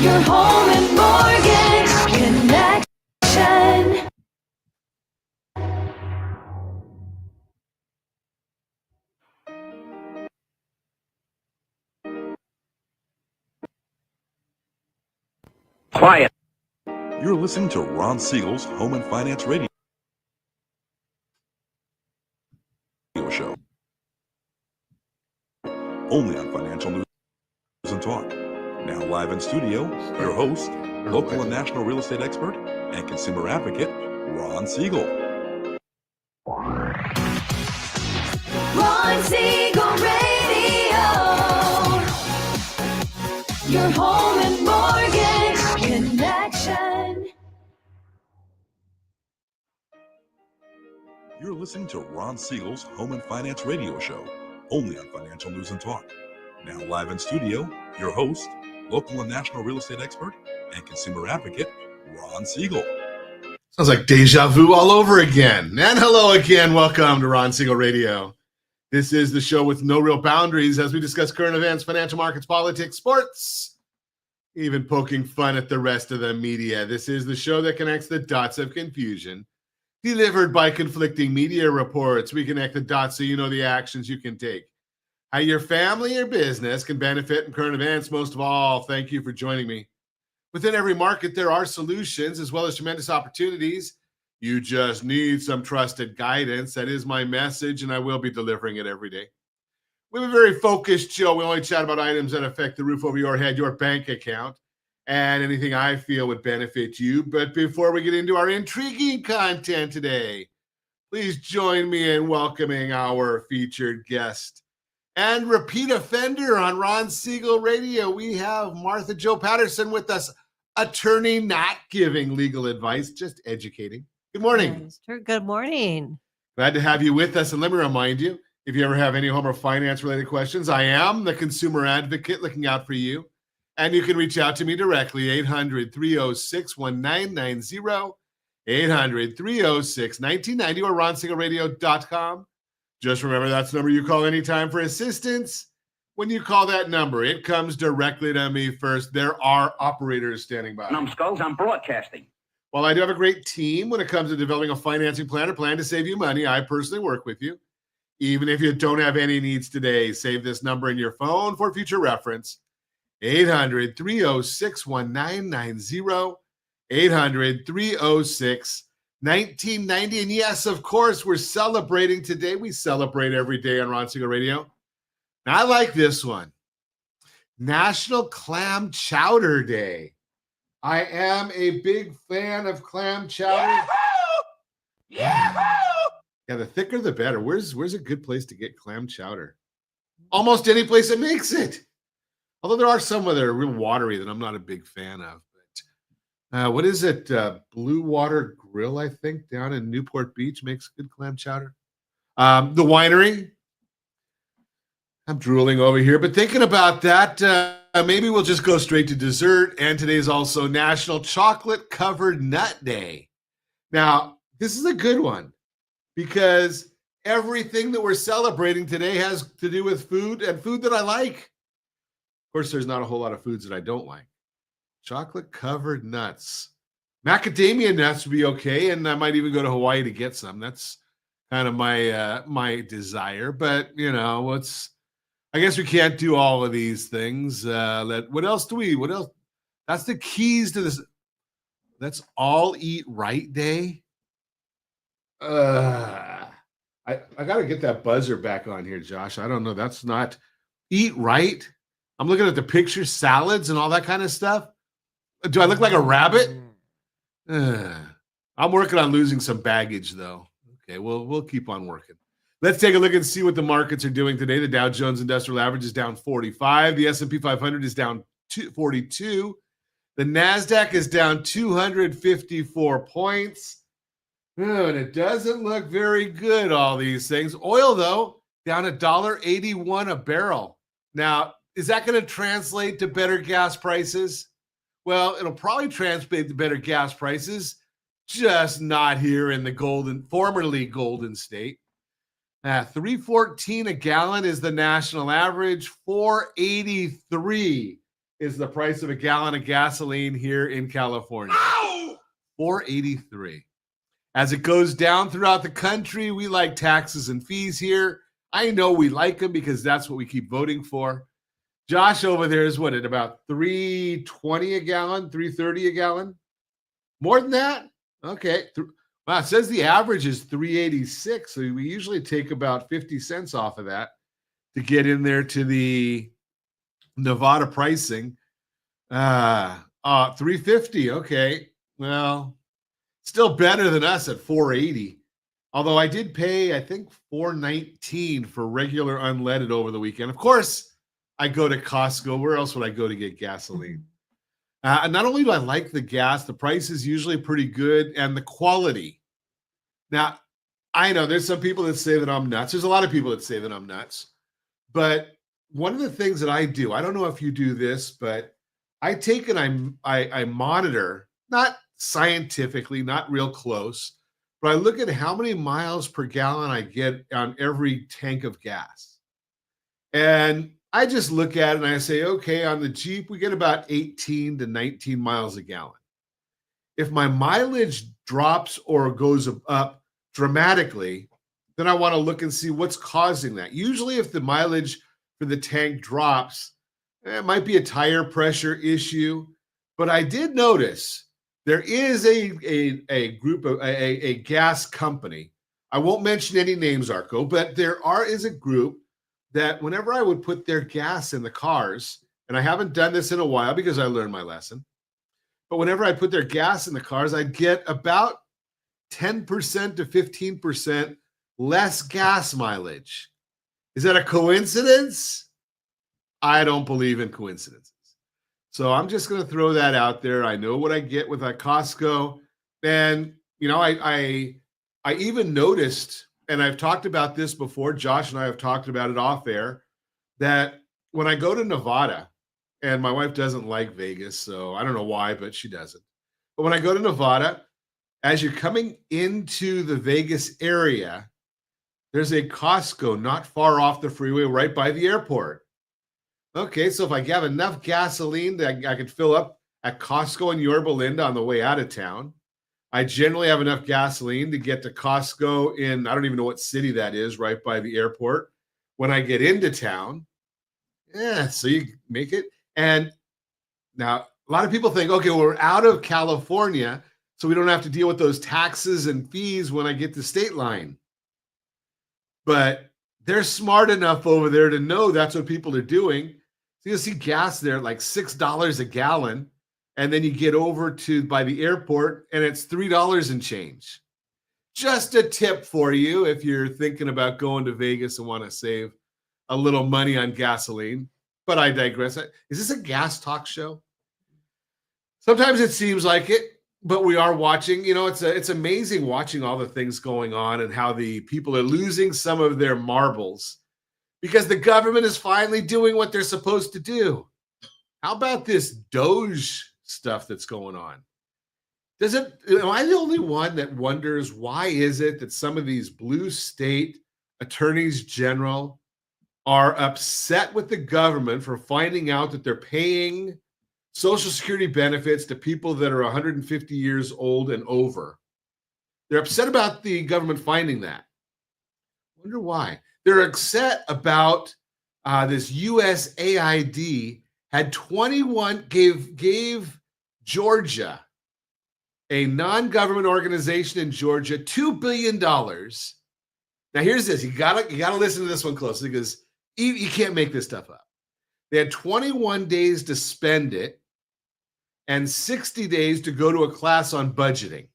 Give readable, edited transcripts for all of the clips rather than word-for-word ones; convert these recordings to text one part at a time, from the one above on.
Your home and mortgage connection. Quiet. You're listening to Ron Siegel's Home and Finance Radio Show. Only on Financial News and Talk. Now live in studio, your host, local and national real estate expert and consumer advocate, Ron Siegel. Ron Siegel Radio. Your home and mortgage connection. You're listening to Ron Siegel's Home and Finance Radio Show, only on Financial News and Talk. Now live in studio, your host, local and national real estate expert and consumer advocate, Ron Siegel. Sounds like deja vu all over again. And hello again. Welcome to Ron Siegel Radio. This is the show with no real boundaries as we discuss current events, financial markets, politics, sports, even poking fun at the rest of the media. This is the show that connects the dots of confusion delivered by conflicting media reports. We connect the dots so you know the actions you can take, how your family or business can benefit in current events. Most of all, thank you for joining me. Within every market, there are solutions as well as tremendous opportunities. You just need some trusted guidance. That is my message, and I will be delivering it every day. We have a very focused show. We only chat about items that affect the roof over your head, your bank account, and anything I feel would benefit you. But before we get into our intriguing content today, please join me in welcoming our featured guest and repeat offender on Ron Siegel Radio. We have Martha Jo Patterson with us, attorney not giving legal advice, just educating. Good morning. Good morning. Glad to have you with us. And let me remind you, if you ever have any home or finance related questions, I am the consumer advocate looking out for you. And you can reach out to me directly, 800-306-1990, 800-306-1990, or ronsiegelradio.com. Just remember that's the number you call anytime for assistance. When you call that number, it comes directly to me first. There are operators standing by. Numbskulls, I'm broadcasting. While I do have a great team when it comes to developing a financing plan or plan to save you money, I personally work with you. Even if you don't have any needs today, save this number in your phone for future reference. 800-306-1990, 800-306-1990. And yes, of course, we're celebrating today. We celebrate every day on Ron Siegel Radio. Now, I like this one. National Clam Chowder Day. I am a big fan of clam chowder. Yahoo! Yahoo! Yeah, the thicker the better. Where's a good place to get clam chowder? Almost any place that makes it. Although there are some that are real watery that I'm not a big fan of. But what is it? Blue Water Grill, I think, down in Newport Beach makes good clam chowder. The winery. I'm drooling over here, but thinking about that, maybe we'll just go straight to dessert. And today's also National Chocolate Covered Nut Day. Now, this is a good one because everything that we're celebrating today has to do with food and food that I like. Of course, there's not a whole lot of foods that I don't like. Chocolate covered nuts. Macadamia nuts would be okay, and I might even go to Hawaii to get some. That's kind of my desire. But, you know, I guess we can't do all of these things. What else? That's the keys to this. That's All Eat Right Day. I got to get that buzzer back on here, Josh. I don't know. That's not Eat Right. I'm looking at the picture, salads and all that kind of stuff. Do I look like a rabbit? I'm working on losing some baggage, though. Okay, we'll keep on working. Let's take a look and see what the markets are doing today. The Dow Jones Industrial Average is down 45. The S&P 500 is down 42. The NASDAQ is down 254 points. And it doesn't look very good, all these things. Oil, though, down $1.81 a barrel. Now, is that going to translate to better gas prices? Well, it'll probably translate to better gas prices, just not here in the formerly golden state. $3.14 a gallon is the national average. $4.83 is the price of a gallon of gasoline here in California. $4.83. As it goes down throughout the country, we like taxes and fees here. I know we like them because that's what we keep voting for. Josh over there is what, at about $3.20 a gallon, $3.30 a gallon? More than that? Okay. Wow, it says the average is $3.86. So we usually take about 50 cents off of that to get in there to the Nevada pricing. $3.50. Okay. Well, still better than us at $4.80. Although I did pay, I think, $4.19 for regular unleaded over the weekend. Of course, I go to Costco. Where else would I go to get gasoline? And not only do I like the gas, the price is usually pretty good, and the quality. Now, I know there's some people that say that I'm nuts. There's a lot of people that say that I'm nuts. But one of the things that I do, I don't know if you do this, but I take and I monitor, not scientifically, not real close, but I look at how many miles per gallon I get on every tank of gas. And I just look at it and I say, okay, on the Jeep, we get about 18 to 19 miles a gallon. If my mileage drops or goes up dramatically, then I want to look and see what's causing that. Usually if the mileage for the tank drops, it might be a tire pressure issue. But I did notice there is a group of a gas company. I won't mention any names, Arco, but is a group that whenever I would put their gas in the cars, and I haven't done this in a while because I learned my lesson, but whenever I put their gas in the cars, I'd get about 10% to 15% less gas mileage. Is that a coincidence? I don't believe in coincidences. So I'm just going to throw that out there. I know what I get with Costco. And, I even noticed, and I've talked about this before, Josh and I have talked about it off air, that when I go to Nevada, and my wife doesn't like Vegas, so I don't know why, but she doesn't. But when I go to Nevada, as you're coming into the Vegas area, there's a Costco not far off the freeway right by the airport. Okay, so if I have enough gasoline that I could fill up at Costco in Yorba Linda on the way out of town, I generally have enough gasoline to get to Costco in, I don't even know what city that is, right by the airport. When I get into town, so you make it. And now a lot of people think, okay, well, we're out of California, so we don't have to deal with those taxes and fees when I get to state line. But they're smart enough over there to know that's what people are doing. So you'll see gas there like $6 a gallon. And then you get over to by the airport and it's $3 and change. Just a tip for you if you're thinking about going to Vegas and want to save a little money on gasoline. But I digress. Is this a gas talk show? Sometimes it seems like it, but we are watching. It's amazing watching all the things going on and how the people are losing some of their marbles because the government is finally doing what they're supposed to do. How about this Doge stuff that's going on? Am I the only one that wonders why is it that some of these blue state attorneys general are upset with the government for finding out that they're paying Social Security benefits to people that are 150 years old and over? They're upset about the government finding that. I wonder why. They're upset about this USAID had 21, gave Georgia, a non-government organization in Georgia, $2 billion. Now here's this. You gotta listen to this one closely because you can't make this stuff up. They had 21 days to spend it and 60 days to go to a class on budgeting.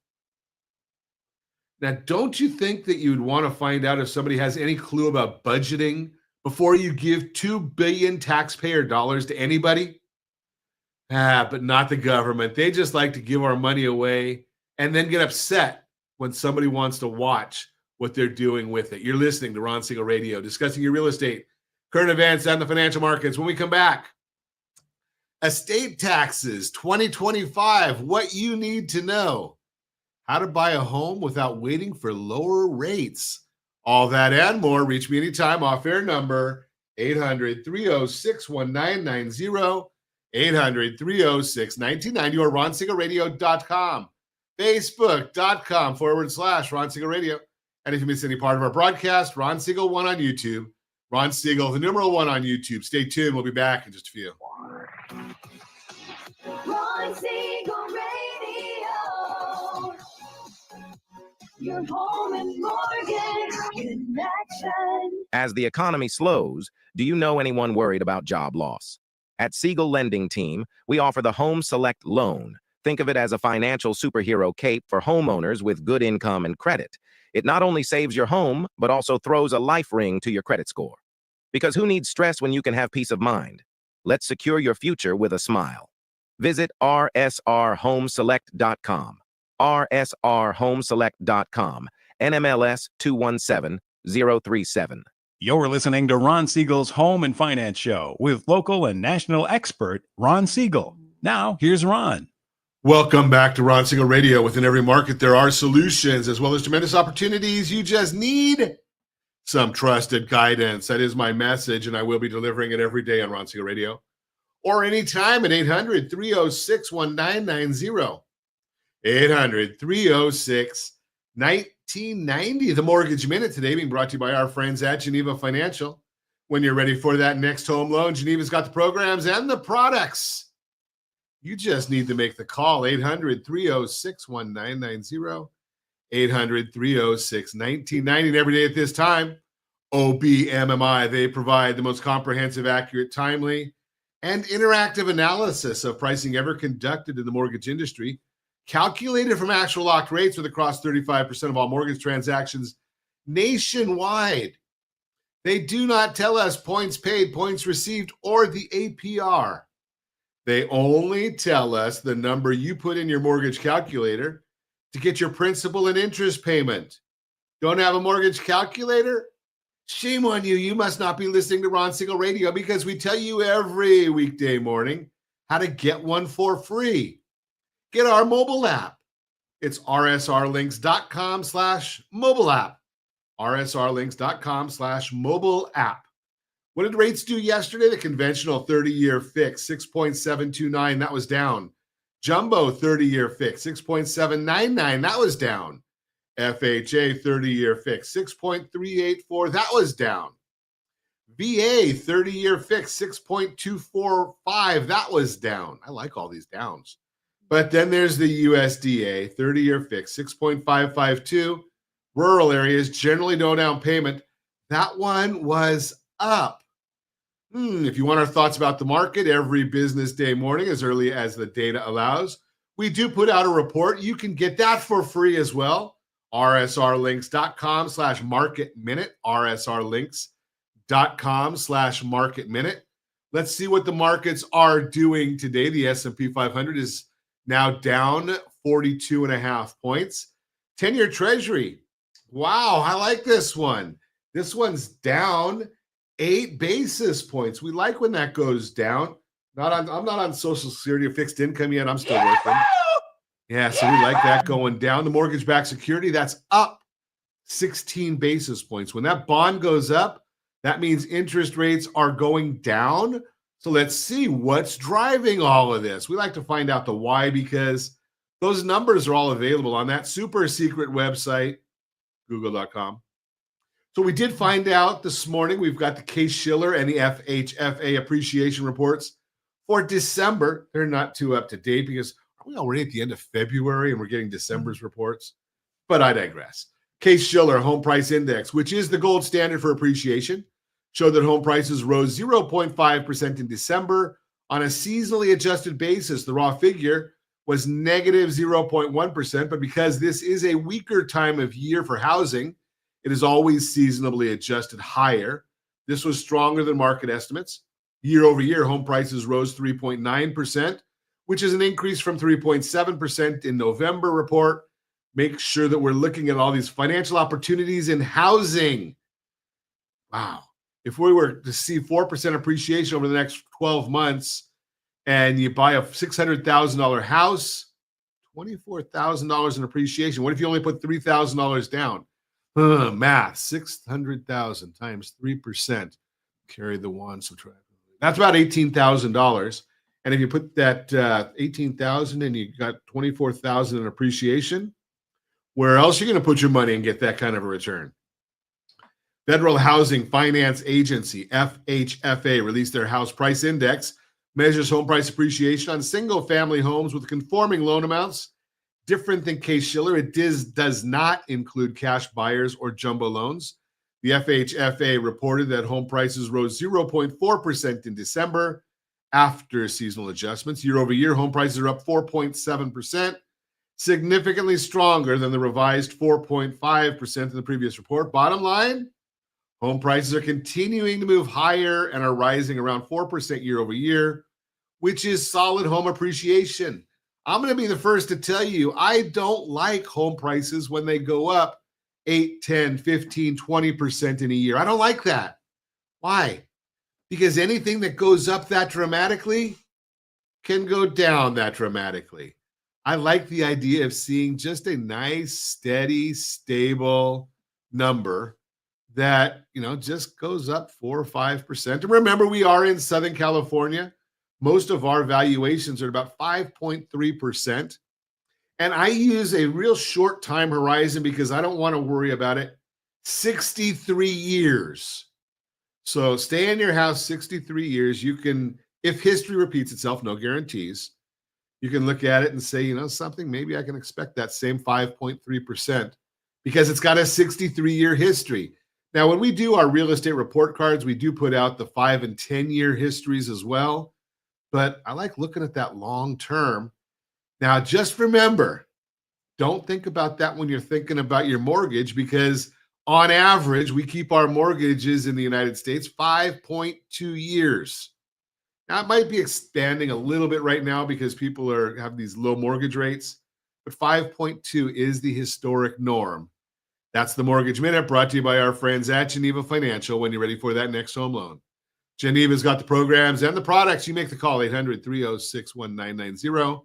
Now, don't you think that you'd want to find out if somebody has any clue about budgeting before you give $2 billion taxpayer dollars to anybody? But not the government. They just like to give our money away and then get upset when somebody wants to watch what they're doing with it. You're listening to Ron Siegel Radio, discussing your real estate, current events, and the financial markets. When we come back, estate taxes 2025, what you need to know, how to buy a home without waiting for lower rates. All that and more. Reach me anytime. Off-air number 800-306-1990. 800-306-1990 or ronsiegelradio.com, facebook.com/Ron Siegel Radio. And if you miss any part of our broadcast, Ron Siegel 1 on YouTube, Ron Siegel, the numeral 1 on YouTube. Stay tuned. We'll be back in just a few. Ron Siegel Radio. Your home and mortgage connection. As the economy slows, do you know anyone worried about job loss? At Siegel Lending Team, we offer the Home Select Loan. Think of it as a financial superhero cape for homeowners with good income and credit. It not only saves your home, but also throws a life ring to your credit score. Because who needs stress when you can have peace of mind? Let's secure your future with a smile. Visit rsrhomeselect.com. rsrhomeselect.com. NMLS 217037. You're listening to Ron Siegel's Home and Finance Show with local and national expert Ron Siegel. Now, here's Ron. Welcome back to Ron Siegel Radio. Within every market, there are solutions as well as tremendous opportunities. You just need some trusted guidance. That is my message, and I will be delivering it every day on Ron Siegel Radio or anytime at 800-306-1990. 800-306-1990. The Mortgage Minute today being brought to you by our friends at Geneva Financial. When you're ready for that next home loan, Geneva's got the programs and the products. You just need to make the call, 800-306-1990, 800-306-1990. And every day at this time, OBMMI, they provide the most comprehensive, accurate, timely, and interactive analysis of pricing ever conducted in the mortgage industry, calculated from actual locked rates with across 35% of all mortgage transactions nationwide. They do not tell us points paid, points received, or the APR. They only tell us the number you put in your mortgage calculator to get your principal and interest payment. Don't have a mortgage calculator? Shame on you. You must not be listening to Ron Siegel Radio, because we tell you every weekday morning how to get one for free. Get our mobile app. It's rsrlinks.com/mobile app. rsrlinks.com/mobile app. What did rates do yesterday? The conventional 30-year fix, 6.729. That was down. Jumbo 30-year fix, 6.799. That was down. FHA 30-year fix, 6.384. That was down. VA 30-year fix, 6.245. That was down. I like all these downs. But then there's the USDA 30-year fix, 6.552. Rural areas generally no down payment. That one was up. If you want our thoughts about the market every business day morning, as early as the data allows, we do put out a report. You can get that for free as well. rsrlinks.com/market minute. rsrlinks.com/market minute. Let's see what the markets are doing today. The S&P 500 is now down 42.5 points. 10-year Treasury. Wow, I like this one. This one's down 8 basis points. We like when that goes down. I'm not on Social Security or fixed income yet. I'm still working. Yeah, so we like that going down. The mortgage-backed security, that's up 16 basis points. When that bond goes up, that means interest rates are going down. So let's see what's driving all of this. We like to find out the why, because those numbers are all available on that super secret website, google.com. So we did find out this morning, we've got the Case-Shiller and the FHFA appreciation reports for December. They're not too up to date, because are we already at the end of February and we're getting December's reports? But I digress. Case-Shiller Home Price Index, which is the gold standard for appreciation, showed that home prices rose 0.5% in December. On a seasonally adjusted basis, the raw figure was negative 0.1%. But because this is a weaker time of year for housing, it is always seasonably adjusted higher. This was stronger than market estimates. Year over year, home prices rose 3.9%, which is an increase from 3.7% in November report. Make sure that we're looking at all these financial opportunities in housing. Wow. If we were to see 4% appreciation over the next 12 months and you buy a $600,000 house, $24,000 in appreciation. What if you only put $3,000 down? Math, 600,000 times 3%. Carry the one, subtract. That's about $18,000. And if you put that 18,000 and you got 24,000 in appreciation, where else are you going to put your money and get that kind of a return? Federal Housing Finance Agency, FHFA, released their house price index, measures home price appreciation on single-family homes with conforming loan amounts. Different than Case-Shiller, it does not include cash buyers or jumbo loans. The FHFA reported that home prices rose 0.4% in December after seasonal adjustments. Year over year, home prices are up 4.7%, significantly stronger than the revised 4.5% in the previous report. Bottom line, home prices are continuing to move higher and are rising around 4% year over year, which is solid home appreciation. I'm going to be the first to tell you, I don't like home prices when they go up 8, 10, 15, 20% in a year. I don't like that. Why? Because anything that goes up that dramatically can go down that dramatically. I like the idea of seeing just a nice, steady, stable number that, just goes up 4 or 5%. And remember, we are in Southern California. Most of our valuations are about 5.3%. And I use a real short time horizon because I don't want to worry about it. 63 years. So stay in your house 63 years. You can, if history repeats itself, no guarantees, you can look at it and say, something, maybe I can expect that same 5.3% because it's got a 63-year history. Now, when we do our real estate report cards, we do put out the 5 and 10-year histories as well. But I like looking at that long term. Now, just remember, don't think about that when you're thinking about your mortgage because on average, we keep our mortgages in the United States 5.2 years. Now, it might be expanding a little bit right now because people have these low mortgage rates, but 5.2 is the historic norm. That's the Mortgage Minute brought to you by our friends at Geneva Financial when you're ready for that next home loan. Geneva's got the programs and the products. You make the call, 800-306-1990,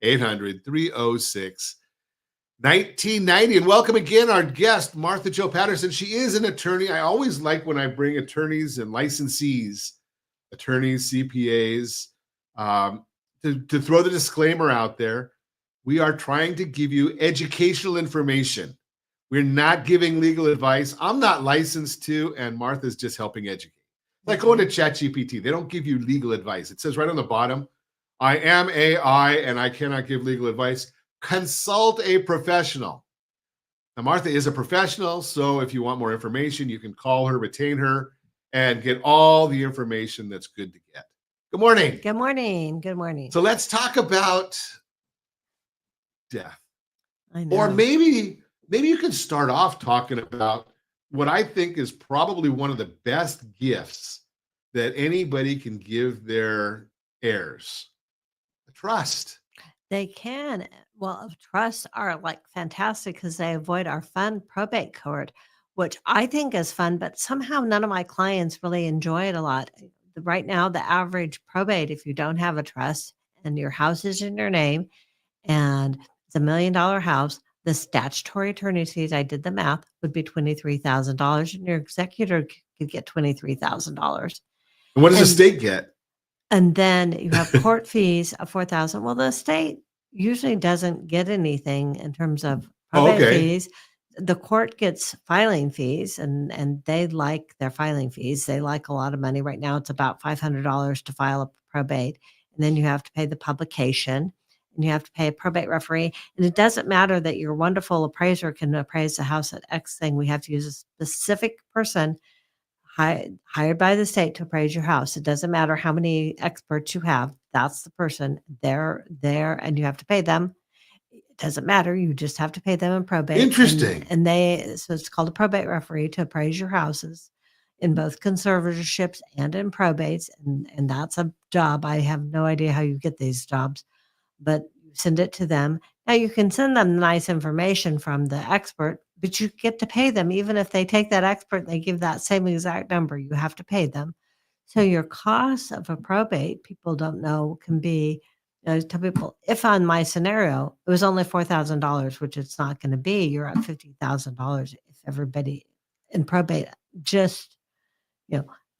800-306-1990. And welcome again, our guest, Martha Jo Patterson. She is an attorney. I always like when I bring attorneys and licensees, attorneys, CPAs, to throw the disclaimer out there. We are trying to give you educational information. We're not giving legal advice. I'm not licensed to, and Martha's just helping educate. Like going to ChatGPT, they don't give you legal advice. It says right on the bottom, I am AI and I cannot give legal advice. Consult a professional. Now, Martha is a professional, so if you want more information, you can call her, retain her, and get all the information that's good to get. Good morning. Good morning. Good morning. So let's talk about death. I know. Or maybe you can start off talking about what I think is probably one of the best gifts that anybody can give their heirs, a trust. They can. Well, trusts are like fantastic because they avoid our fun probate court, which I think is fun, but somehow none of my clients really enjoy it a lot. Right now, the average probate, if you don't have a trust and your house is in your name and it's $1 million house, the statutory attorney fees, I did the math, would be $23,000 and your executor could get $23,000. And what does the state get? And then you have court fees of $4,000. Well, the state usually doesn't get anything in terms of probate fees. The court gets filing fees, and they like their filing fees. They like a lot of money. Right now, it's about $500 to file a probate. And then you have to pay the publication, and you have to pay a probate referee. And it doesn't matter that your wonderful appraiser can appraise the house at X thing. We have to use a specific person hired by the state to appraise your house. It doesn't matter how many experts you have. That's the person. They're there, and you have to pay them. It doesn't matter. You just have to pay them in probate. Interesting. So it's called a probate referee to appraise your houses in both conservatorships and in probates. And that's a job. I have no idea how you get these jobs, but you send it to them. Now you can send them nice information from the expert, but you get to pay them. Even if they take that expert, they give that same exact number, you have to pay them. So your cost of a probate, people don't know, can be, I tell people, if on my scenario, it was only $4,000, which it's not going to be, you're at $50,000 if everybody in probate just,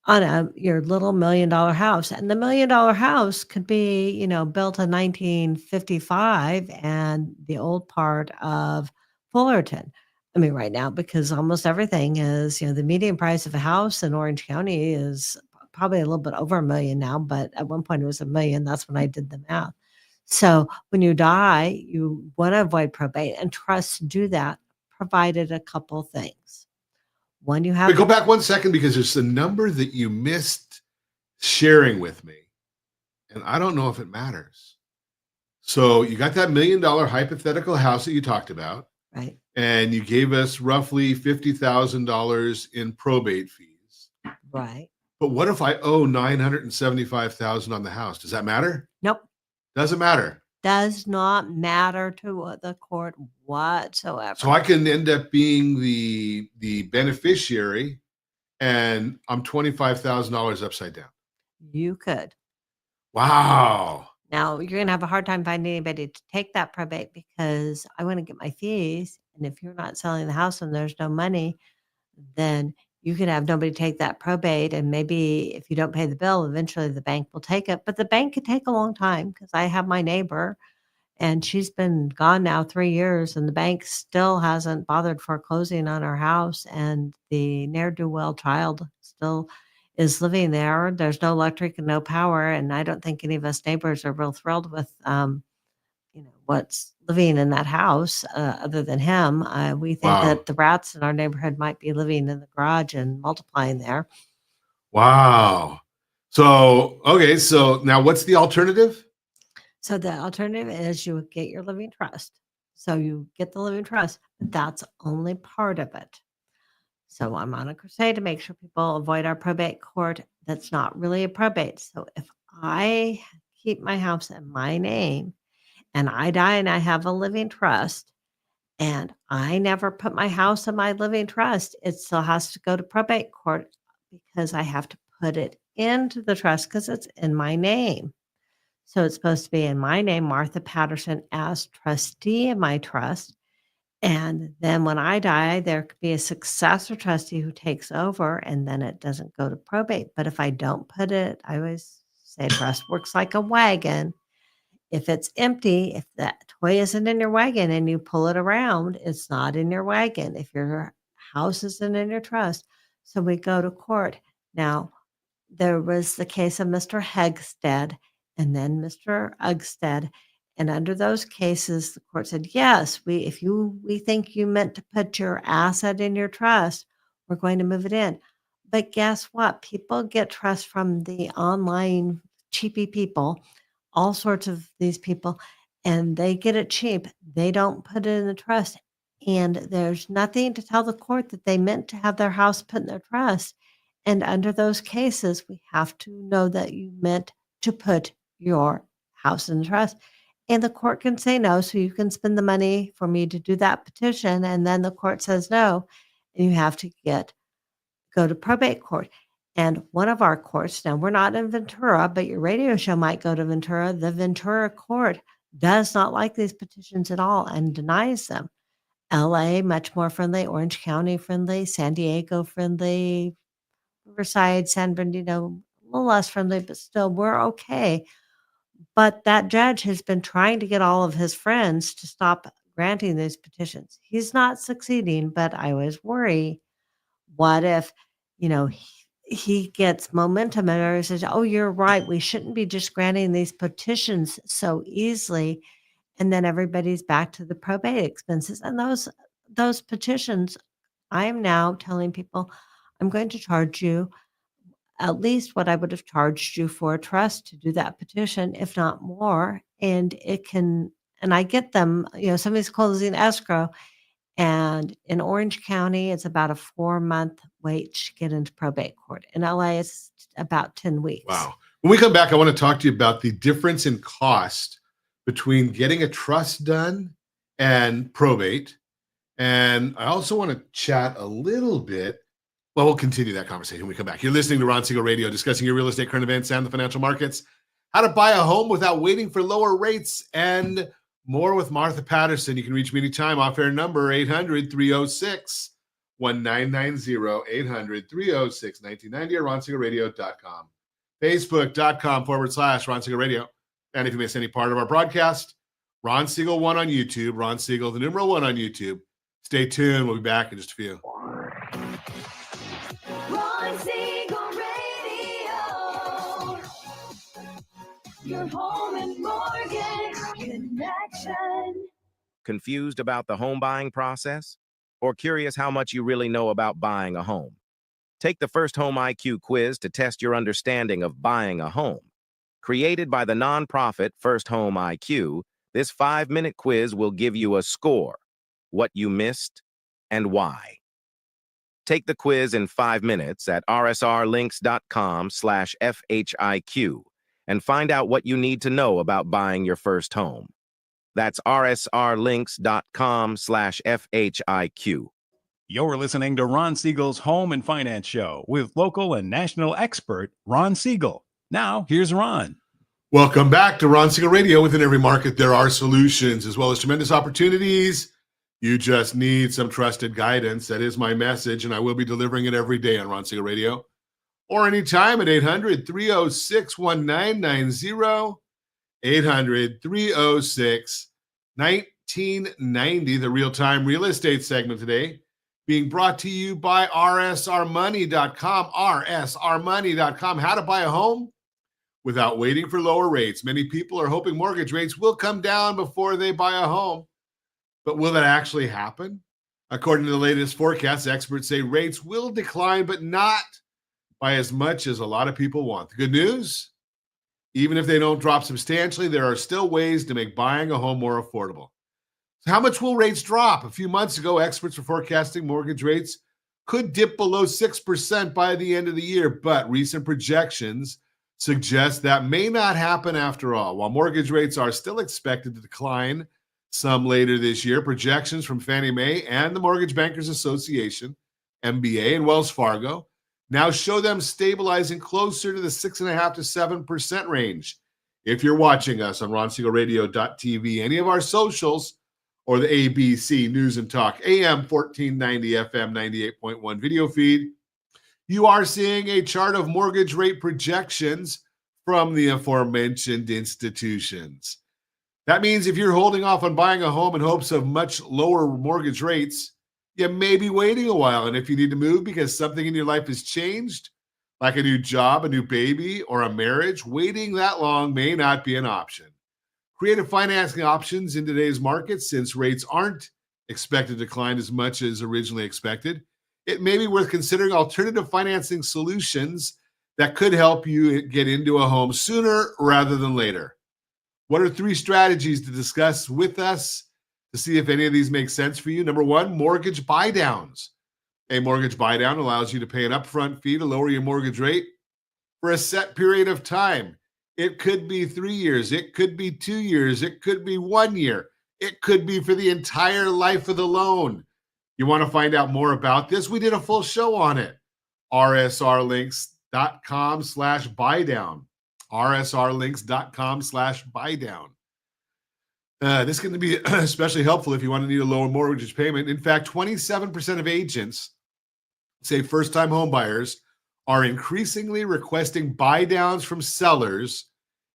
on your little $1 million house. And the $1 million house could be, built in 1955 and the old part of Fullerton. I mean, right now, because almost everything is, the median price of a house in Orange County is probably a little bit over $1 million now, but at one point it was $1 million. That's when I did the math. So when you die, you want to avoid probate, and trusts do that, provided a couple things. One, you have Wait, go back 1 second, because there's a number that you missed sharing with me, and I don't know if it matters. So you got that $1 million hypothetical house that you talked about, right. and you gave us roughly $50,000 in probate fees. Right. But what if I owe $975,000 on the house? Does that matter? Nope. Doesn't matter. Does not matter to the court whatsoever. So I can end up being the beneficiary, and I'm $25,000 upside down. You could. Wow. Now, you're going to have a hard time finding anybody to take that probate, because I want to get my fees. And if you're not selling the house and there's no money, then you could have nobody take that probate. And maybe if you don't pay the bill, eventually the bank will take it. But the bank could take a long time, because I have my neighbor, and she's been gone now 3 years, and the bank still hasn't bothered foreclosing on her house. And the ne'er-do-well child still is living there. There's no electric and no power. And I don't think any of us neighbors are real thrilled with, what's living in that house, other than him. We think Wow. that the rats in our neighborhood might be living in the garage and multiplying there. Wow. So, okay. So now what's the alternative? So the alternative is you get your living trust. So you get the living trust, but that's only part of it. So I'm on a crusade to make sure people avoid our probate court. That's not really a probate. So if I keep my house in my name and I die and I have a living trust, and I never put my house in my living trust, it still has to go to probate court, because I have to put it into the trust because it's in my name. So it's supposed to be in my name, Martha Patterson, as trustee of my trust. And then when I die, there could be a successor trustee who takes over, and then it doesn't go to probate. But if I don't put it, I always say trust works like a wagon. If it's empty, if that toy isn't in your wagon and you pull it around, it's not in your wagon. If your house isn't in your trust. So we go to court. Now, there was the case of Mr. Hegstead and then Mr. Uggstead. And under those cases, the court said, yes, we think you meant to put your asset in your trust, we're going to move it in. But guess what? People get trust from the online cheapy people, all sorts of these people, and they get it cheap. They don't put it in the trust. And there's nothing to tell the court that they meant to have their house put in their trust. And under those cases, we have to know that you meant to put your house in the trust. And the court can say no, so you can spend the money for me to do that petition. And then the court says no, and you have to go to probate court. And one of our courts, now we're not in Ventura, but your radio show might go to Ventura. The Ventura court does not like these petitions at all and denies them. LA, much more friendly. Orange County, friendly. San Diego, friendly. Riverside, San Bernardino, a little less friendly, but still we're okay. But that judge has been trying to get all of his friends to stop granting these petitions. He's not succeeding, but I always worry, what if, he gets momentum and he says, oh, you're right, we shouldn't be just granting these petitions so easily. And then everybody's back to the probate expenses. And those petitions, I am now telling people, I'm going to charge you at least what I would have charged you for a trust to do that petition, if not more. And I get them, somebody's closing escrow. And in Orange County, it's about a 4-month wait to get into probate court. In LA, it's about 10 weeks. Wow. When we come back, I want to talk to you about the difference in cost between getting a trust done and probate. And I also want to chat a little bit. Well, we'll continue that conversation when we come back. You're listening to Ron Siegel Radio, discussing your real estate, current events, and the financial markets, how to buy a home without waiting for lower rates, and more with Martha Patterson. You can reach me anytime. Off-air number 800-306-1065. 800-306-1990 or ronsiegelradio.com. Facebook.com/Ron Siegel Radio. And if you miss any part of our broadcast, Ron Siegel 1 on YouTube, Ron Siegel, the numeral 1 on YouTube. Stay tuned. We'll be back in just a few. Ron Siegel Radio. Your home and mortgage connection. Confused about the home buying process? Or curious how much you really know about buying a home? Take the First Home IQ quiz to test your understanding of buying a home. Created by the nonprofit First Home IQ, this 5-minute quiz will give you a score, what you missed, and why. Take the quiz in 5 minutes at rsrlinks.com/FHIQ and find out what you need to know about buying your first home. That's rsrlinks.com/FHIQ. You're listening to Ron Siegel's Home and Finance Show with local and national expert Ron Siegel. Now, here's Ron. Welcome back to Ron Siegel Radio. Within every market, there are solutions as well as tremendous opportunities. You just need some trusted guidance. That is my message, and I will be delivering it every day on Ron Siegel Radio or anytime at 800-306-1990, 800-306-1990, the real-time real estate segment today being brought to you by rsrmoney.com, rsrmoney.com, how to buy a home without waiting for lower rates. Many people are hoping mortgage rates will come down before they buy a home. But will that actually happen? According to the latest forecasts, experts say rates will decline, but not by as much as a lot of people want. The good news, even if they don't drop substantially, there are still ways to make buying a home more affordable. So how much will rates drop? A few months ago, experts were forecasting mortgage rates could dip below 6% by the end of the year, but recent projections suggest that may not happen after all. While mortgage rates are still expected to decline some later this year, projections from Fannie Mae and the Mortgage Bankers Association, MBA, and Wells Fargo now show them stabilizing closer to the 6.5% to 7% range. If you're watching us on RonSiegelRadio.tv, any of our socials, or the ABC News and Talk, AM 1490, FM 98.1 video feed, you are seeing a chart of mortgage rate projections from the aforementioned institutions. That means if you're holding off on buying a home in hopes of much lower mortgage rates, you may be waiting a while. And if you need to move because something in your life has changed, like a new job, a new baby, or a marriage, waiting that long may not be an option. Creative financing options in today's market, since rates aren't expected to decline as much as originally expected, it may be worth considering alternative financing solutions that could help you get into a home sooner rather than later. What are 3 strategies to discuss with us to see if any of these make sense for you? Number 1, mortgage buydowns. A mortgage buydown allows you to pay an upfront fee to lower your mortgage rate for a set period of time. It could be 3 years. It could be 2 years. It could be 1 year. It could be for the entire life of the loan. You want to find out more about this? We did a full show on it. rsrlinks.com/buydown. rsrlinks.com/buydown. This is going to be especially helpful if you want to need a lower mortgage payment. In fact, 27% of agents say first-time home buyers are increasingly requesting buy-downs from sellers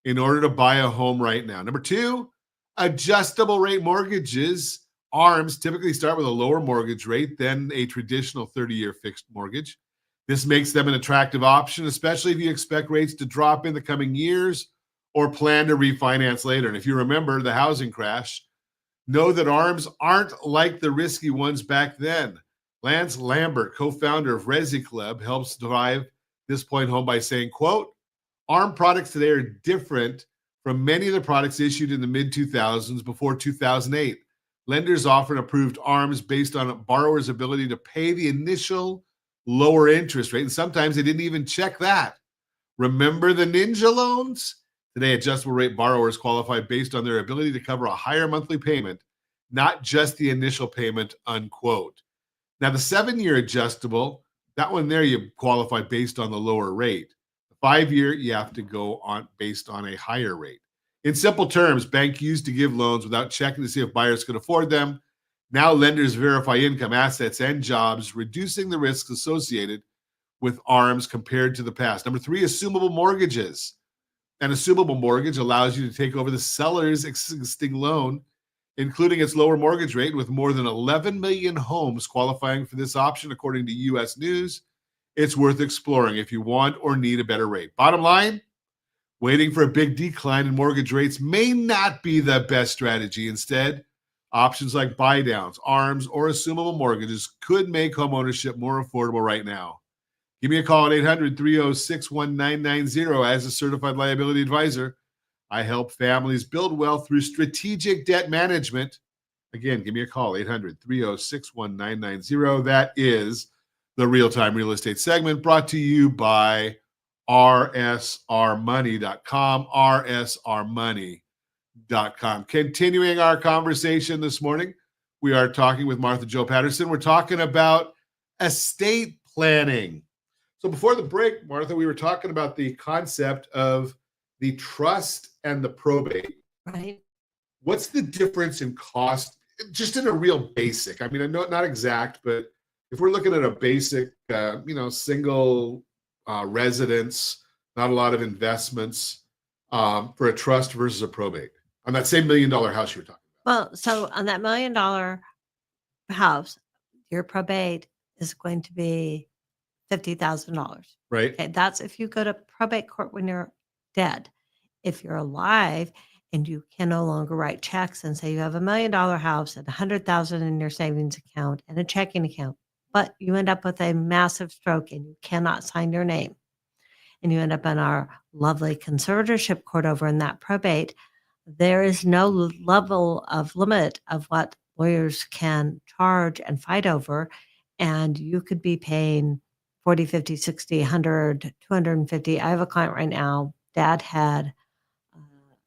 in order to buy a home right now. Number 2, adjustable rate mortgages. ARMs typically start with a lower mortgage rate than a traditional 30-year fixed mortgage. This makes them an attractive option, especially if you expect rates to drop in the coming years or plan to refinance later. And if you remember the housing crash, know that ARMs aren't like the risky ones back then. Lance Lambert, co-founder of Resi Club, helps drive this point home by saying, quote, ARM products today are different from many of the products issued in the mid-2000s before 2008. Lenders often approved ARMs based on a borrower's ability to pay the initial lower interest rate, and sometimes they didn't even check that. Remember the ninja loans? Today, adjustable rate borrowers qualify based on their ability to cover a higher monthly payment, not just the initial payment, unquote. Now, the 7-year adjustable, that one there, you qualify based on the lower rate. The 5-year, you have to go on based on a higher rate. In simple terms, banks used to give loans without checking to see if buyers could afford them. Now lenders verify income, assets, and jobs, reducing the risks associated with ARMs compared to the past. Number 3, assumable mortgages. An assumable mortgage allows you to take over the seller's existing loan, including its lower mortgage rate, with more than 11 million homes qualifying for this option, according to U.S. News. It's worth exploring if you want or need a better rate. Bottom line, waiting for a big decline in mortgage rates may not be the best strategy. Instead, options like buy downs, ARMs, or assumable mortgages could make homeownership more affordable right now. Give me a call at 800-306-1990. As a certified liability advisor, I help families build wealth through strategic debt management. Again, give me a call, 800-306-1990. That is the Real-Time Real Estate segment, brought to you by rsrmoney.com, rsrmoney.com. Continuing our conversation this morning, we are talking with Martha Jo Patterson. We're talking about estate planning. So before the break, Martha, we were talking about the concept of the trust and the probate. Right. What's the difference in cost, just in a real basic? I mean, I know not exact, but if we're looking at a basic, single residence, not a lot of investments, for a trust versus a probate on that same $1 million house you were talking about. Well, so on that $1 million house, your probate is going to be $50,000. Right. Okay, that's if you go to probate court when you're dead. If you're alive and you can no longer write checks and say you have $1 million house and $100,000 in your savings account and a checking account, but you end up with a massive stroke and you cannot sign your name, and you end up in our lovely conservatorship court over in that probate, there is no level of limit of what lawyers can charge and fight over, and you could be paying 40, 50, 60, 100, 250. I have a client right now. Dad had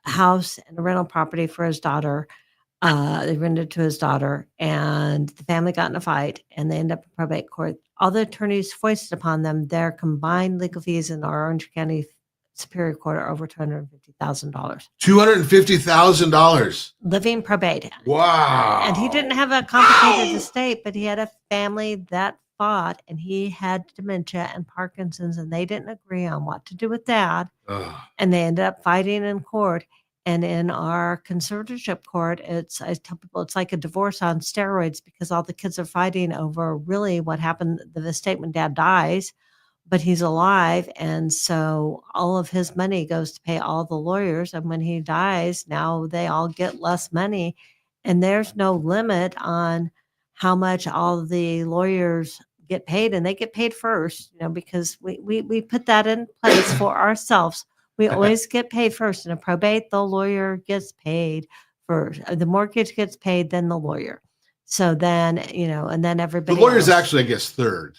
a house and a rental property for his daughter. They rented to his daughter, and the family got in a fight, and they ended up in probate court. All the attorneys foisted upon them their combined legal fees in our Orange County Superior Court are over $250,000. $250,000. Living probate. Wow. And he didn't have a complicated estate, but he had a family that fought, and he had dementia and Parkinson's, and they didn't agree on what to do with that. Ugh. And they ended up fighting in court. And in our conservatorship court, I tell people it's like a divorce on steroids, because all the kids are fighting over really what happened, the estate when dad dies, but he's alive. And so all of his money goes to pay all the lawyers. And when he dies, now they all get less money. And there's no limit on how much all the lawyers get paid, and they get paid first, because we put that in place for ourselves. We always get paid first. In a probate, the lawyer gets paid first. The mortgage gets paid, then the lawyer. So then, and then everybody. The lawyer's else. actually, I guess, third.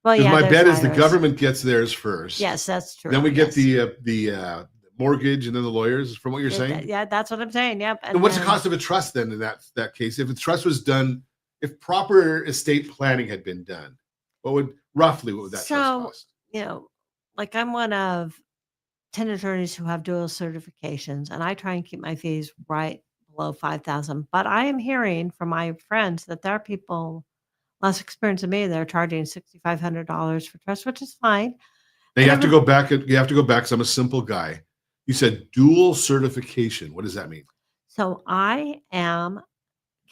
Well, yeah. My bet is the lawyers. government gets theirs first. Yes, that's true. Then we get yes. the mortgage, and then the lawyers, from what you're saying? Yeah, that's what I'm saying. Yep. And what's the cost of a trust then in that case? If the trust was done, if proper estate planning had been done, what would that trust cost? Like I'm one of 10 attorneys who have dual certifications, and I try and keep my fees right below $5,000. But I am hearing from my friends that there are people less experienced than me. They're charging $6,500 for trust, which is fine. Now you have to go back. You have to go back because I'm a simple guy. You said dual certification. What does that mean? So I am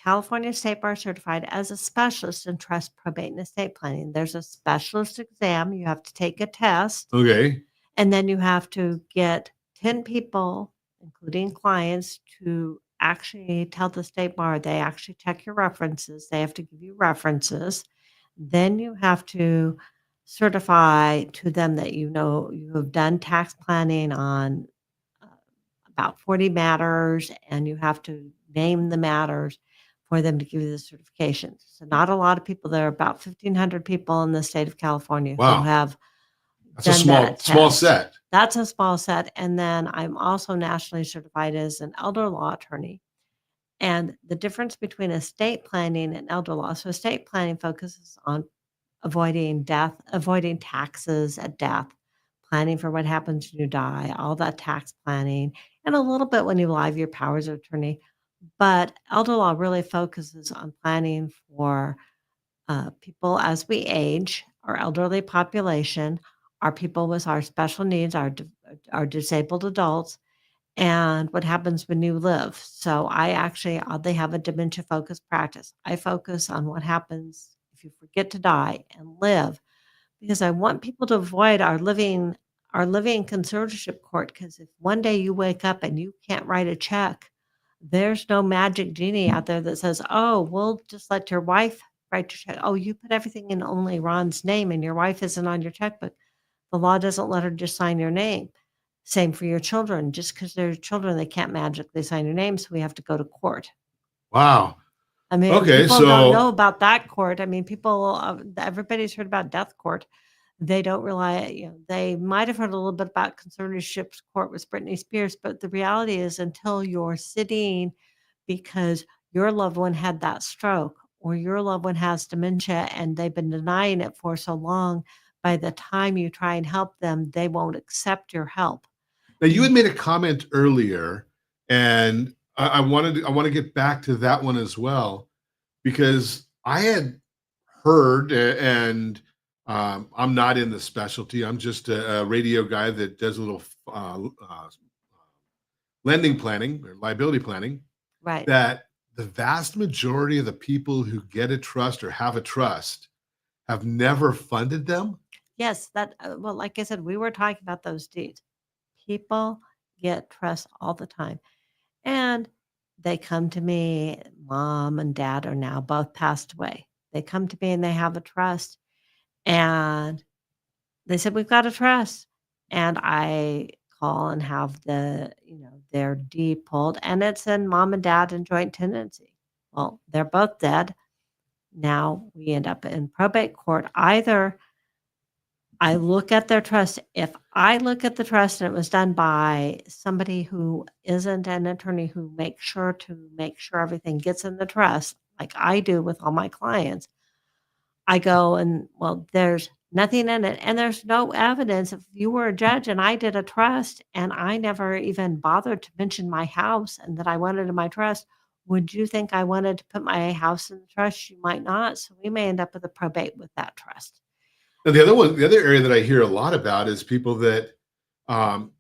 California State Bar certified as a specialist in trust, probate, and estate planning. There's a specialist exam. You have to take a test. Okay. And then you have to get 10 people, including clients, to actually tell the state bar. They actually check your references. They have to give you references. Then you have to certify to them that you have done tax planning on about 40 matters, and you have to name the matters for them to give you the certification. So not a lot of people. There are about 1,500 people in the state of California who have That's a small set. That's a small set. And then I'm also nationally certified as an elder law attorney. And the difference between estate planning and elder law. So estate planning focuses on avoiding death, avoiding taxes at death, planning for what happens when you die, all that tax planning, and a little bit when you live your powers of attorney. But elder law really focuses on planning for people as we age, our elderly population, our people with our special needs, our disabled adults, and what happens when you live. So I actually, they have a dementia focused practice. I focus on what happens if you forget to die and live, because I want people to avoid our living conservatorship court. Because if one day you wake up and you can't write a check, there's no magic genie out there that says, "Oh, we'll just let your wife write your check." Oh, you put everything in only Ron's name and your wife isn't on your checkbook. The law doesn't let her just sign your name. Same for your children. Just because they're children, they can't magically sign your name, so we have to go to court. Wow. I mean, Okay, people don't know so about that court. I mean, everybody's heard about death court. They don't realize, they might have heard a little bit about conservatorship court with Britney Spears, but the reality is until you're sitting because your loved one had that stroke or your loved one has dementia and they've been denying it for so long, by the time you try and help them, they won't accept your help. now you had made a comment earlier, and I want to get back to that one as well, because I had heard, and I'm not in the specialty. I'm just a radio guy that does a little lending planning or liability planning, Right. that the vast majority of the people who get a trust or have a trust have never funded them. Yes, well, like I said, we were talking about those deeds. People get trusts all the time. And they come to me, mom and dad are now both passed away. They come to me and they have a trust. And they said, "We've got a trust." And I call and have their deed pulled, and it's in mom and dad in joint tenancy. Well, they're both dead. Now we end up in probate court. Either I look at their trust. If I look at the trust and it was done by somebody who isn't an attorney who makes sure everything gets in the trust, like I do with all my clients, I go and, well, there's nothing in it. And there's no evidence. If you were a judge and I did a trust and I never even bothered to mention my house and that I wanted in my trust, would you think I wanted to put my house in the trust? You might not. So we may end up with a probate with that trust. Now, the other area that I hear a lot about is people that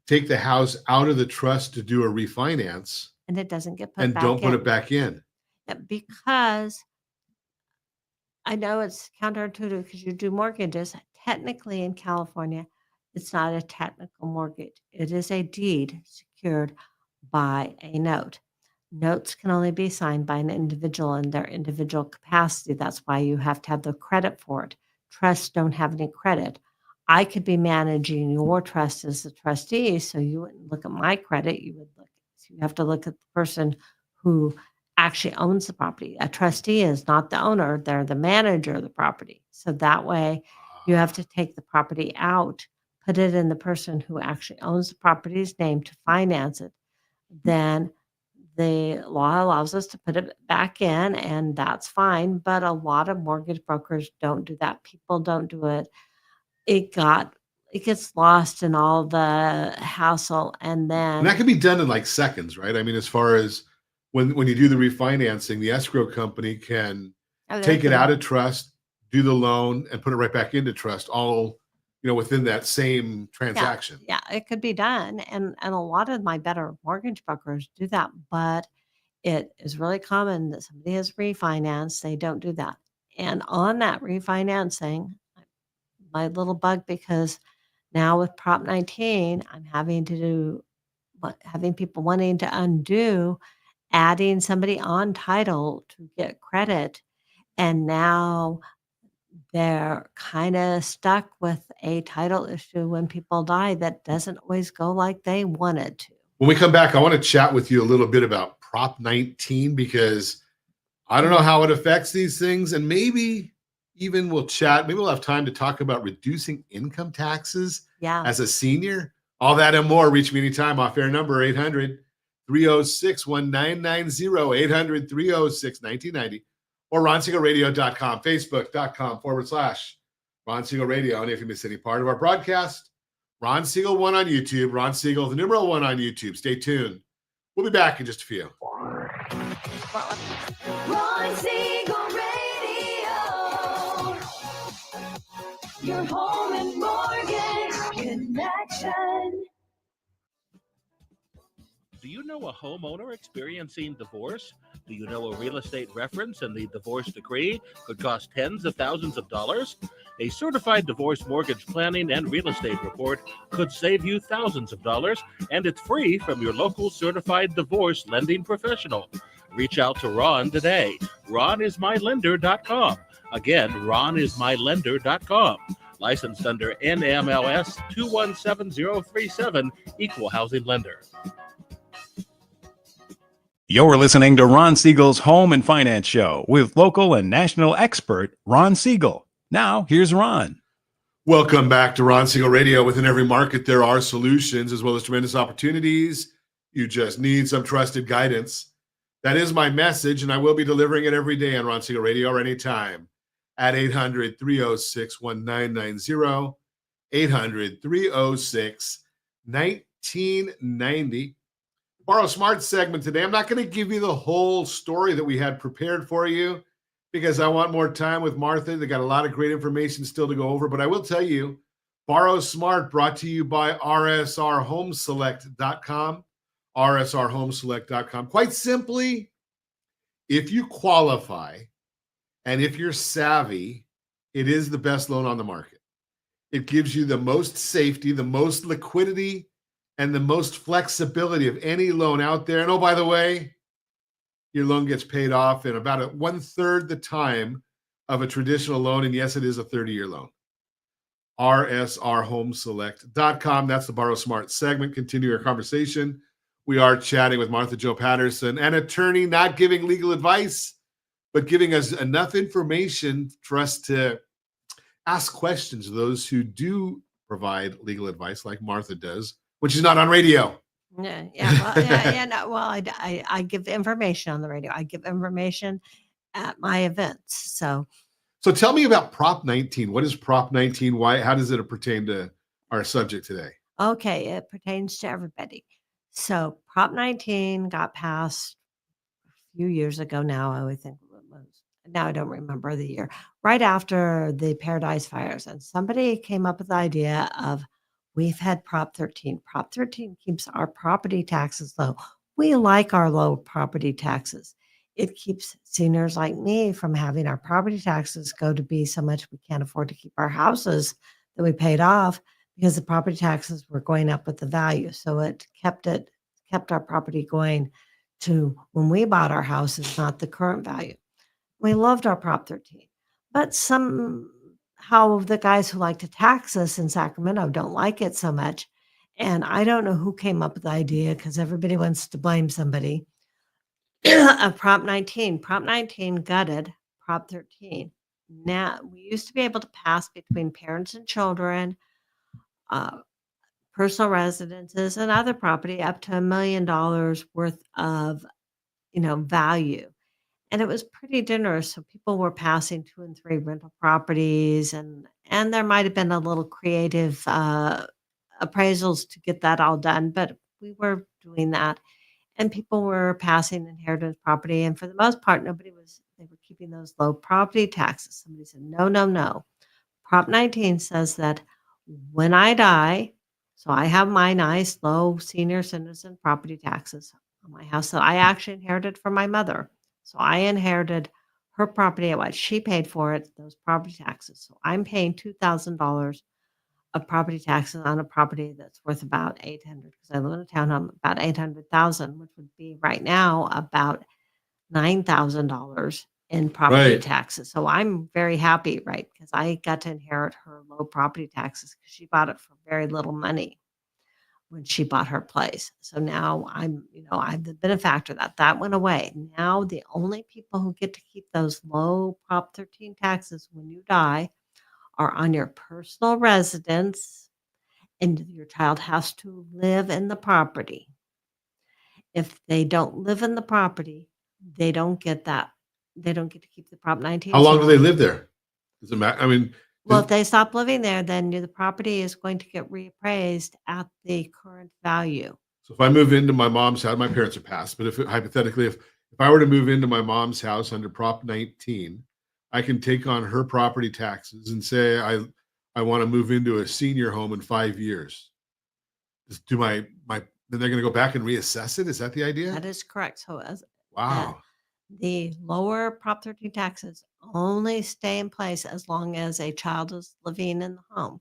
take the house out of the trust to do a refinance And it doesn't get put and back don't in. put it back in. Because I know it's counterintuitive because you do mortgages. Technically in California, it's not a technical mortgage. It is a deed secured by a note. Notes can only be signed by an individual in their individual capacity. That's why you have to have the credit for it. Trusts don't have any credit. I could be managing your trust as the trustee, so you wouldn't look at my credit. You have to look at the person who actually owns the property. A trustee is not the owner, they're the manager of the property. So that way you have to take the property out, put it in the person who actually owns the property's name to finance it. Then the law allows us to put it back in, and that's fine. But a lot of mortgage brokers don't do that. People don't do it. It gets lost in all the hassle, and And that then can be done in like seconds, right? I mean, as far as when you do the refinancing, the escrow company can take it out of trust, do the loan, and put it right back into trust, all within that same transaction. Yeah, it could be done, and a lot of my better mortgage brokers do that, but it is really common that somebody has refinanced, they don't do that. And on that refinancing, my little bug, because now with Prop 19, I'm having people wanting to undo adding somebody on title to get credit, and now they're kinda stuck with a title issue when people die that doesn't always go like they want it to. When we come back, I want to chat with you a little bit about Prop 19, because I don't know how it affects these things. And maybe even maybe we'll have time to talk about reducing income taxes Yeah. as a senior. All that and more. Reach me anytime. Off air number 800-306-1990, 800-306-1990, or RonSiegelRadio.com, Facebook.com/Ron Siegel Radio. And if you miss any part of our broadcast, Ron Siegel 1 on YouTube, Ron Siegel, the numeral 1 on YouTube. Stay tuned. We'll be back in just a few. Ron Siegel Radio. Your home and mortgage connection. Do you know a homeowner experiencing divorce? Do you know a real estate reference and the divorce decree could cost tens of thousands of dollars? A certified divorce mortgage planning and real estate report could save you thousands of dollars, and it's free from your local certified divorce lending professional. Reach out to Ron today. RonIsMyLender.com. Again, RonIsMyLender.com. Licensed under NMLS 217037, Equal Housing Lender. You're listening to Ron Siegel's Home and Finance Show with local and national expert Ron Siegel. Now, here's Ron. Welcome back to Ron Siegel Radio. Within every market, there are solutions as well as tremendous opportunities. You just need some trusted guidance. That is my message, and I will be delivering it every day on Ron Siegel Radio or anytime at 800-306-1990, 800-306-1990. Borrow Smart segment today. I'm not going to give you the whole story that we had prepared for you because I want more time with Martha. They got a lot of great information still to go over, but I will tell you, Borrow Smart brought to you by rsrhomeselect.com, rsrhomeselect.com. Quite simply, if you qualify and if you're savvy, it is the best loan on the market. It gives you the most safety, the most liquidity, and the most flexibility of any loan out there. And oh, by the way, your loan gets paid off in about 1/3 the time of a traditional loan. And yes, it is a 30-year loan. rsrhomeselect.com. That's the Borrow Smart segment. Continue our conversation. We are chatting with Martha Jo Patterson, an attorney, not giving legal advice, but giving us enough information for us to ask questions of those who do provide legal advice like Martha does, when she's not on radio. No, I give information on the radio. I give information at my events. So tell me about Prop 19. What is Prop 19? How does it pertain to our subject today? Okay, it pertains to everybody. So Prop 19 got passed a few years ago now. I would think it was. Now I don't remember the year. Right after the Paradise Fires, and somebody came up with the idea of, we've had Prop 13. Prop 13 keeps our property taxes low. We like our low property taxes. It keeps seniors like me from having our property taxes go to be so much we can't afford to keep our houses that we paid off because the property taxes were going up with the value. So it kept our property going to when we bought our houses, not the current value. We loved our Prop 13, but somehow the guys who like to tax us in Sacramento don't like it so much. And I don't know who came up with the idea because everybody wants to blame somebody of Prop 19. Prop 19 gutted Prop 13. Now, we used to be able to pass between parents and children, personal residences, and other property up to $1 million worth of, value. And it was pretty generous. So people were passing 2 and 3 rental properties, and there might have been a little creative appraisals to get that all done, but we were doing that. And people were passing inheritance property. And for the most part, they were keeping those low property taxes. Somebody said, no. Prop 19 says that when I die, so I have my nice low senior citizen property taxes on my house that I actually inherited from my mother. So I inherited her property at what she paid for it, those property taxes. So I'm paying $2,000 of property taxes on a property that's worth about $800, because I live in a townhome, about $800,000, which would be right now about $9,000 in property taxes. So I'm very happy, right? Because I got to inherit her low property taxes because she bought it for very little money when she bought her place. So now I'm the benefactor that went away. Now the only people who get to keep those low Prop 13 taxes when you die are on your personal residence, and your child has to live in the property. If they don't live in the property, they don't get that. They don't get to keep the Prop 19. How long do they live there? Does it matter? Well, if they stop living there, then the property is going to get reappraised at the current value. So if I move into my mom's house, my parents are passed, but hypothetically, if If I were to move into my mom's house under Prop 19, I can take on her property taxes and say I want to move into a senior home in 5 years. Just do my then they're going to go back and reassess it. Is that the idea? That is correct. So Wow. the lower Prop 13 taxes only stay in place as long as a child is living in the home.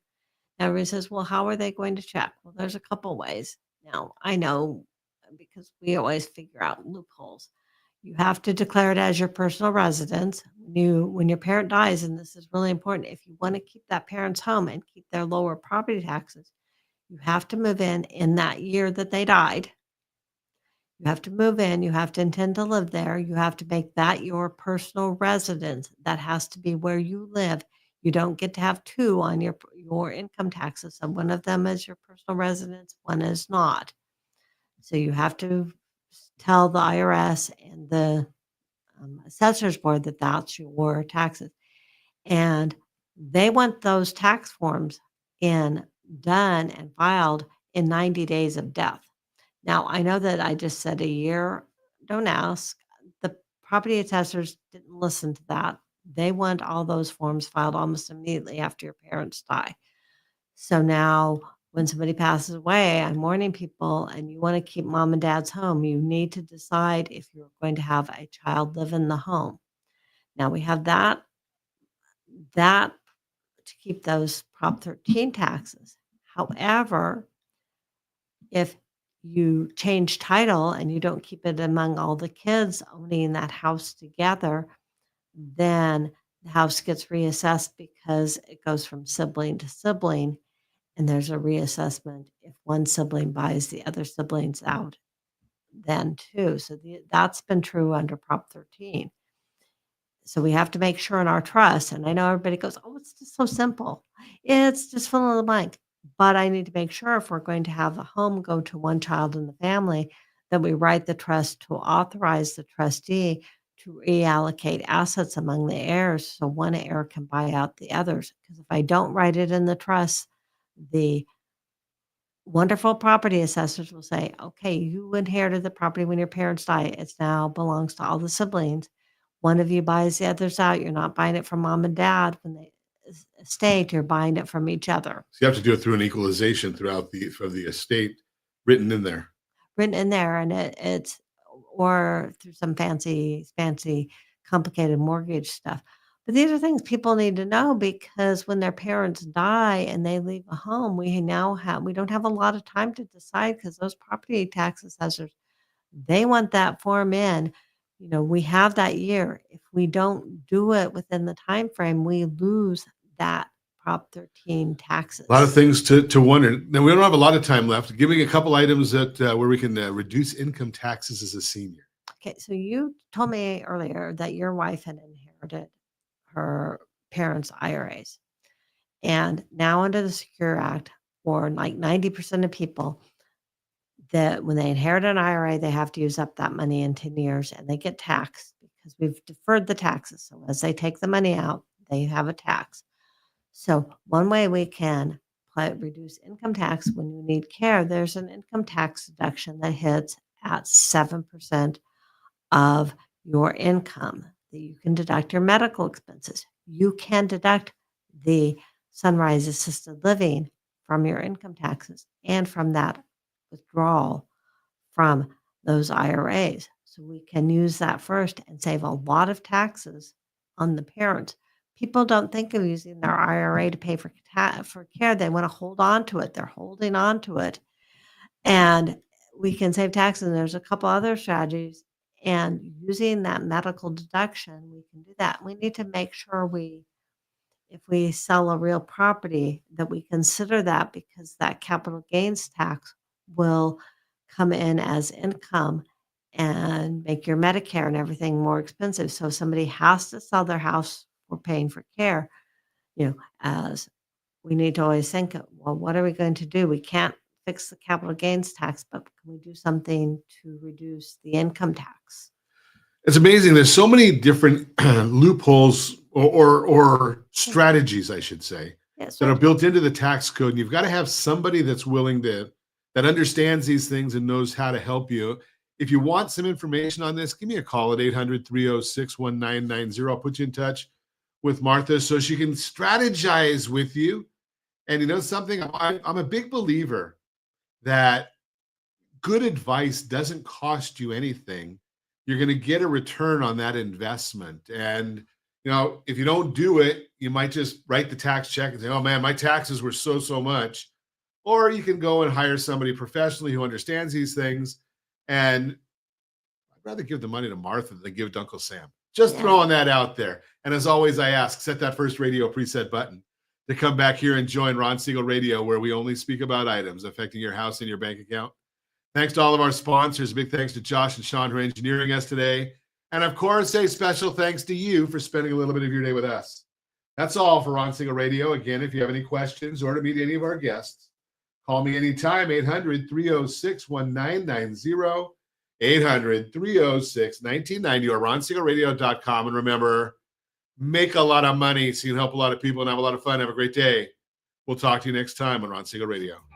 Now, everybody says, well, how are they going to check? Well, there's a couple ways. Now, I know because we always figure out loopholes. You have to declare it as your personal residence. When your parent dies, and this is really important, if you want to keep that parent's home and keep their lower property taxes, you have to move in that year that they died. You have to move in, you have to intend to live there, you have to make that your personal residence. That has to be where you live. You don't get to have two on your income taxes. So one of them is your personal residence, one is not. So you have to tell the IRS and the assessors board that that's your taxes. And they want those tax forms done and filed in 90 days of death. Now, I know that I just said a year. Don't ask. The property assessors didn't listen to that. They want all those forms filed almost immediately after your parents die. So now when somebody passes away, I'm warning people, and you want to keep mom and dad's home, you need to decide if you're going to have a child live in the home. Now we have that to keep those Prop 13 taxes. However, if you change title and you don't keep it among all the kids owning that house together, then the house gets reassessed because it goes from sibling to sibling, and there's a reassessment if one sibling buys the other siblings out then too. So that's been true under Prop 13. So we have to make sure in our trust, and I know everybody goes, oh, it's just so simple. It's just fill in the blank. But I need to make sure if we're going to have a home go to one child in the family, that we write the trust to authorize the trustee to reallocate assets among the heirs so one heir can buy out the others. Because if I don't write it in the trust, the wonderful property assessors will say, okay, you inherited the property when your parents die. It now belongs to all the siblings. One of you buys the others out. You're not buying it from mom and dad when they estate, you're buying it from each other. So you have to do it through an equalization throughout the estate written in there. And it's or through some fancy complicated mortgage stuff. But these are things people need to know, because when their parents die and they leave a home, we don't have a lot of time to decide, because those property tax assessors, they want that form in. We have that year. If we don't do it within the time frame, we lose that Prop 13 taxes. A lot of things to wonder. Now, we don't have a lot of time left. Give me a couple items that where we can reduce income taxes as a senior. Okay, so you told me earlier that your wife had inherited her parents' IRAs. And now under the Secure Act, for like 90% of people, that when they inherit an IRA, they have to use up that money in 10 years, and they get taxed because we've deferred the taxes. So as they take the money out, they have a tax. So one way we can reduce income tax when you need care, there's an income tax deduction that hits at 7% of your income that you can deduct your medical expenses. You can deduct the Sunrise Assisted Living from your income taxes and from that withdrawal from those IRAs. So we can use that first and save a lot of taxes on the parents. People don't think of using their IRA to pay for care. They want to hold on to it. They're holding on to it. And we can save taxes. And there's a couple other strategies. And using that medical deduction, we can do that. We need to make sure if we sell a real property, that we consider that, because that capital gains tax will come in as income and make your Medicare and everything more expensive. So if somebody has to sell their house for paying for care, as we need to always think, well, what are we going to do? We can't fix the capital gains tax, but can we do something to reduce the income tax? It's amazing. There's so many different loopholes or strategies, I should say, that are built into the tax code. And you've got to have somebody that's willing that understands these things and knows how to help you. If you want some information on this, give me a call at 800-306-1990. I'll put you in touch with Martha so she can strategize with you. And you know something? I'm a big believer that good advice doesn't cost you anything. You're going to get a return on that investment. And, you know, if you don't do it, you might just write the tax check and say, oh man, my taxes were so much. Or you can go and hire somebody professionally who understands these things. And I'd rather give the money to Martha than give it to Uncle Sam. Just throwing that out there. And as always, I ask, set that first radio preset button to come back here and join Ron Siegel Radio, where we only speak about items affecting your house and your bank account. Thanks to all of our sponsors. Big thanks to Josh and Sean who are engineering us today. And of course, a special thanks to you for spending a little bit of your day with us. That's all for Ron Siegel Radio. Again, if you have any questions or to meet any of our guests, call me anytime, 800-306-1990, 800-306-1990, or ronsiegelradio.com. And remember, make a lot of money so you can help a lot of people and have a lot of fun. Have a great day. We'll talk to you next time on Ron Siegel Radio.